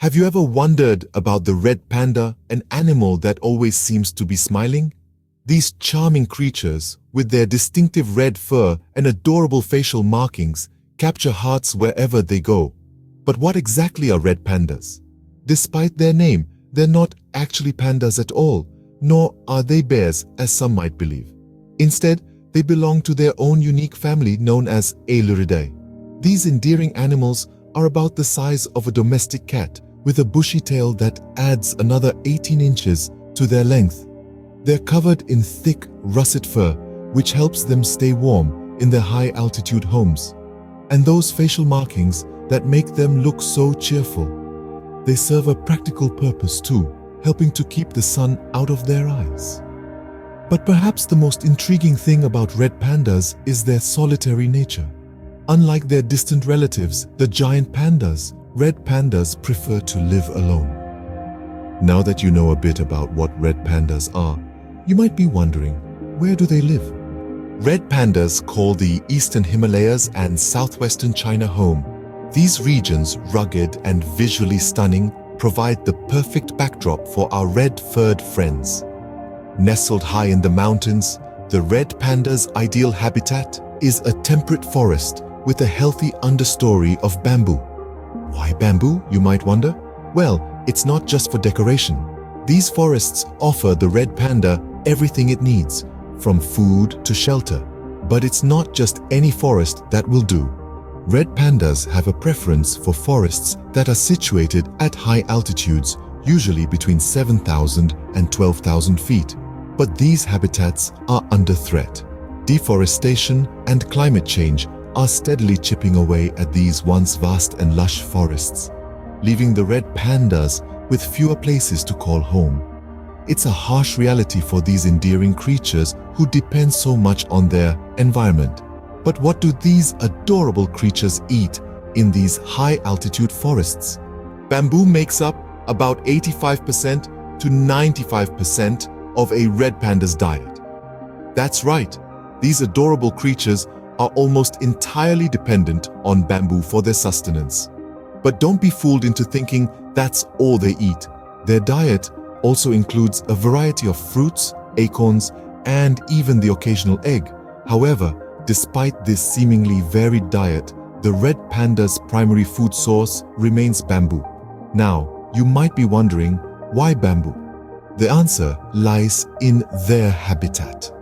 Have you ever wondered about the red panda, an animal that always seems to be smiling? These charming creatures, with their distinctive red fur and adorable facial markings, capture hearts wherever they go. But what exactly are red pandas? Despite their name, they're not actually pandas at all, nor are they bears, as some might believe. Instead, they belong to their own unique family known as Ailuridae. These endearing animals are about the size of a domestic cat, with a bushy tail that adds another 18 inches to their length. They're covered in thick, russet fur, which helps them stay warm in their high-altitude homes. And those facial markings that make them look so cheerful. They serve a practical purpose too, helping to keep the sun out of their eyes. But perhaps the most intriguing thing about red pandas is their solitary nature. Unlike their distant relatives, the giant pandas, red pandas prefer to live alone. Now that you know a bit about what red pandas are, you might be wondering, where do they live? Red pandas call the eastern Himalayas and southwestern China home. These regions, rugged and visually stunning, provide the perfect backdrop for our red-furred friends. Nestled high in the mountains, the red panda's ideal habitat is a temperate forest with a healthy understory of bamboo. Why bamboo, you might wonder? Well, it's not just for decoration. These forests offer the red panda everything it needs, from food to shelter. But it's not just any forest that will do. Red pandas have a preference for forests that are situated at high altitudes, usually between 7,000 and 12,000 feet. But these habitats are under threat. Deforestation and climate change are steadily chipping away at these once vast and lush forests, leaving the red pandas with fewer places to call home. It's a harsh reality for these endearing creatures who depend so much on their environment. But what do these adorable creatures eat in these high-altitude forests? Bamboo makes up about 85% to 95% of a red panda's diet. That's right, these adorable creatures are almost entirely dependent on bamboo for their sustenance. But don't be fooled into thinking that's all they eat. Their diet also includes a variety of fruits, acorns, and even the occasional egg. However, despite this seemingly varied diet, the red panda's primary food source remains bamboo. Now, you might be wondering, why bamboo? The answer lies in their habitat.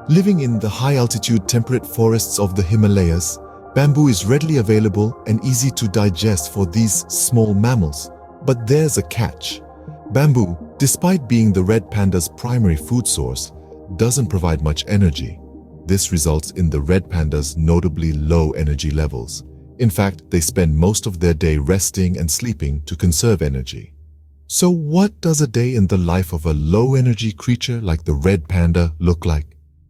Living in the high-altitude temperate forests of the Himalayas, bamboo is readily available and easy to digest for these small mammals. But there's a catch. Bamboo, despite being the red panda's primary food source, doesn't provide much energy. This results in the red panda's notably low energy levels. In fact, they spend most of their day resting and sleeping to conserve energy. So what does a day in the life of a low-energy creature like the red panda look like?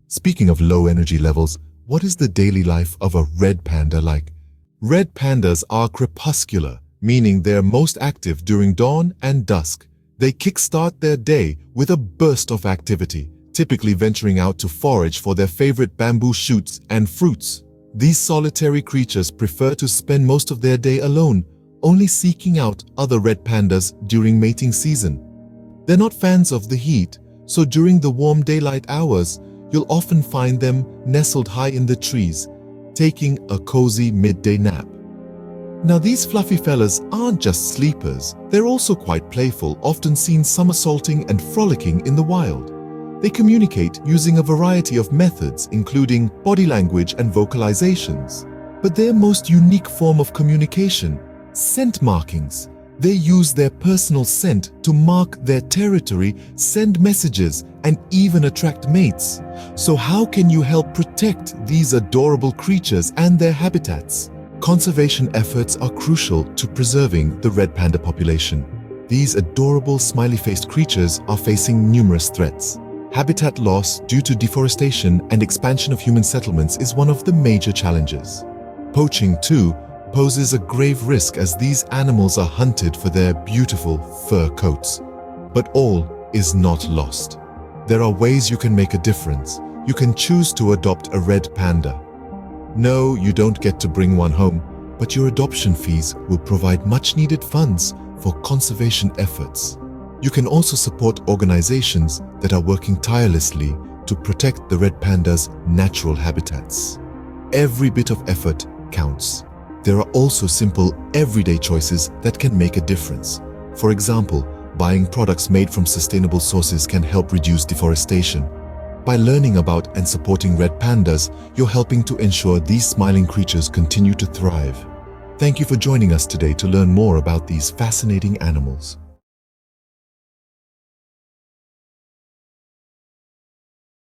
Speaking of low energy levels, what is the daily life of a red panda like? Red pandas are crepuscular, meaning they're most active during dawn and dusk. They kickstart their day with a burst of activity, typically venturing out to forage for their favorite bamboo shoots and fruits. These solitary creatures prefer to spend most of their day alone, only seeking out other red pandas during mating season. They're not fans of the heat, so during the warm daylight hours, you'll often find them nestled high in the trees, taking a cozy midday nap. Now these fluffy fellas aren't just sleepers, they're also quite playful, often seen somersaulting and frolicking in the wild. They communicate using a variety of methods, including body language and vocalizations. But their most unique form of communication, scent markings. They use their personal scent to mark their territory, send messages, and even attract mates. So how can you help protect these adorable creatures and their habitats? Conservation efforts are crucial to preserving the red panda population. These adorable smiley-faced creatures are facing numerous threats. Habitat loss due to deforestation and expansion of human settlements is one of the major challenges. Poaching, too, poses a grave risk as these animals are hunted for their beautiful fur coats. But all is not lost. There are ways you can make a difference. You can choose to adopt a red panda. No, you don't get to bring one home, but your adoption fees will provide much-needed funds for conservation efforts. You can also support organizations that are working tirelessly to protect the red panda's natural habitats. Every bit of effort counts. There are also simple, everyday choices that can make a difference. For example, buying products made from sustainable sources can help reduce deforestation. By learning about and supporting red pandas, you're helping to ensure these smiling creatures continue to thrive. Thank you for joining us today to learn more about these fascinating animals.